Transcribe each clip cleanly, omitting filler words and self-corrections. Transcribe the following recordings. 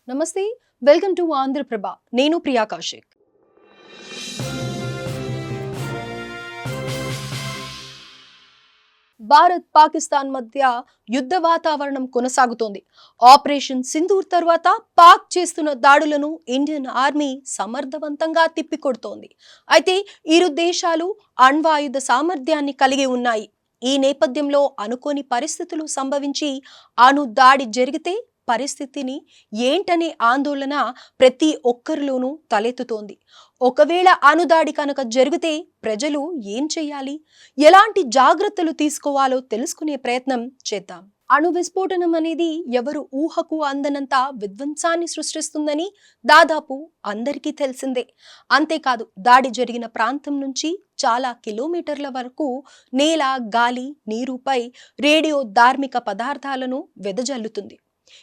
నమస్తే, welcome to Andhraprabha. నేను ప్రియా కౌశిక్. భారత్ పాకిస్తాన్ మధ్య యుద్ధ వాతావరణం కొనసాగుతోంది. ఆపరేషన్ సింధూర్ తర్వాత పాక్ చేస్తున్న దాడులను ఇండియన్ ఆర్మీ సమర్థవంతంగా తిప్పికొడుతోంది. అయితే ఇరు దేశాలు అణ్వాయుధ సామర్థ్యాన్ని కలిగి ఉన్నాయి. ఈ నేపథ్యంలో అనుకోని పరిస్థితులు సంభవించి అణు దాడి జరిగితే పరిస్థితిని ఏంటనే ఆందోళన ప్రతి ఒక్కరిలోనూ తలెత్తుతోంది. ఒకవేళ అణుదాడి కనుక జరిగితే ప్రజలు ఏం చేయాలి, ఎలాంటి జాగ్రత్తలు తీసుకోవాలో తెలుసుకునే ప్రయత్నం చేద్దాం. అణు విస్ఫోటనం అనేది ఎవరు ఊహకు అందనంత విధ్వంసాన్ని సృష్టిస్తుందని దాదాపు అందరికీ తెలిసిందే. అంతేకాదు, దాడి జరిగిన ప్రాంతం నుంచి చాలా కిలోమీటర్ల వరకు నేల, గాలి, నీరుపై రేడియో ధార్మిక పదార్థాలను వెదజల్లుతుంది.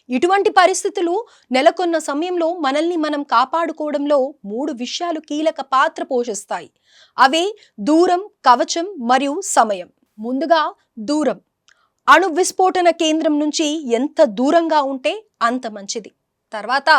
ఇటువంటి పరిస్థితులు నెలకొన్న సమయంలో మనల్ని మనం కాపాడుకోవడంలో 3 విషయాలు కీలక పాత్ర పోషిస్తాయి. అవే దూరం, కవచం మరియు సమయం. ముందుగా దూరం. అణు విస్ఫోటన కేంద్రం నుంచి ఎంత దూరంగా ఉంటే అంత మంచిది. తర్వాత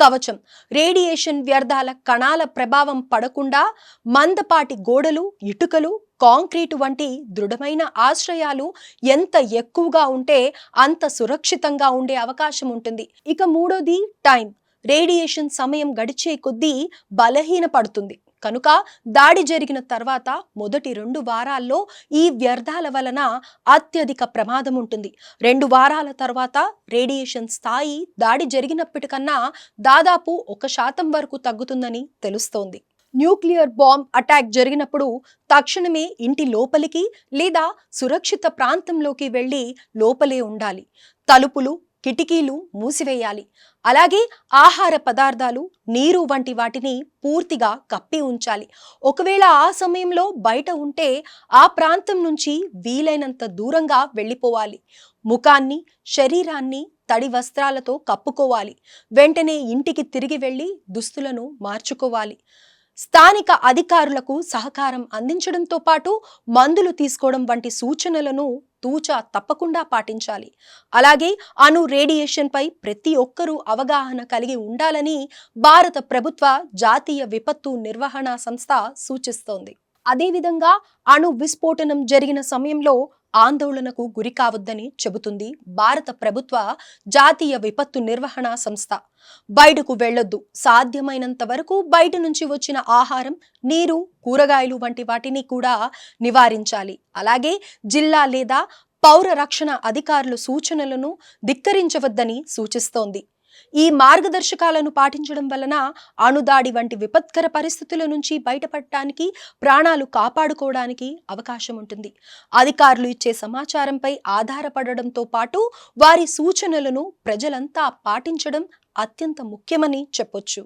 కవచం. రేడియేషన్ వ్యర్థాల కణాల ప్రభావం పడకుండా మందపాటి గోడలు, ఇటుకలు, కాంక్రీటు వంటి దృఢమైన ఆశ్రయాలు ఎంత ఎక్కువగా ఉంటే అంత సురక్షితంగా ఉండే అవకాశం ఉంటుంది. ఇక మూడోది టైం. రేడియేషన్ సమయం గడిచే కొద్దీ బలహీన పడుతుంది. కనుక దాడి జరిగిన తర్వాత మొదటి 2 వారాల్లో ఈ వ్యర్థాల వలన అత్యధిక ప్రమాదం ఉంటుంది. 2 వారాల తర్వాత రేడియేషన్ స్థాయి దాడి జరిగినప్పటికన్నా దాదాపు 1% వరకు తగ్గుతుందని తెలుస్తోంది. న్యూక్లియర్ బాంబ్ అటాక్ జరిగినప్పుడు తక్షణమే ఇంటి లోపలికి లేదా సురక్షిత ప్రాంతంలోకి వెళ్ళి లోపలే ఉండాలి. తలుపులు, కిటికీలు మూసివేయాలి. అలాగే ఆహార పదార్థాలు, నీరు వంటి వాటిని పూర్తిగా కప్పి ఉంచాలి. ఒకవేళ ఆ సమయంలో బయట ఉంటే ఆ ప్రాంతం నుంచి వీలైనంత దూరంగా వెళ్ళిపోవాలి. ముఖాన్ని, శరీరాన్ని తడి వస్త్రాలతో కప్పుకోవాలి. వెంటనే ఇంటికి తిరిగి వెళ్ళి దుస్తులను మార్చుకోవాలి. స్థానిక అధికారులకు సహకారం అందించడంతో పాటు మందులు తీసుకోవడం వంటి సూచనలను తూచా తప్పకుండా పాటించాలి. అలాగే అణు రేడియేషన్ పై ప్రతి ఒక్కరూ అవగాహన కలిగి ఉండాలని భారత ప్రభుత్వ జాతీయ విపత్తు నిర్వహణ సంస్థ సూచిస్తోంది. అదేవిధంగా అణు విస్ఫోటనం జరిగిన సమయంలో ఆందోళనకు గురి కావద్దని చెబుతుంది భారత ప్రభుత్వ జాతీయ విపత్తు నిర్వహణ సంస్థ. బయటకు వెళ్ళొద్దు. సాధ్యమైనంత వరకు బయట నుంచి వచ్చిన ఆహారం, నీరు, కూరగాయలు వంటి వాటిని కూడా నివారించాలి. అలాగే జిల్లా లేదా పౌర రక్షణ అధికారుల సూచనలను ధిక్కరించవద్దని సూచిస్తోంది. ఈ మార్గదర్శకాలను పాటించడం వలన అణుదాడి వంటి విపత్కర పరిస్థితుల నుంచి బయటపడటానికి, ప్రాణాలు కాపాడుకోవడానికి అవకాశం ఉంటుంది. అధికారులు ఇచ్చే సమాచారంపై ఆధారపడడంతో పాటు వారి సూచనలను ప్రజలంతా పాటించడం అత్యంత ముఖ్యమని చెప్పొచ్చు.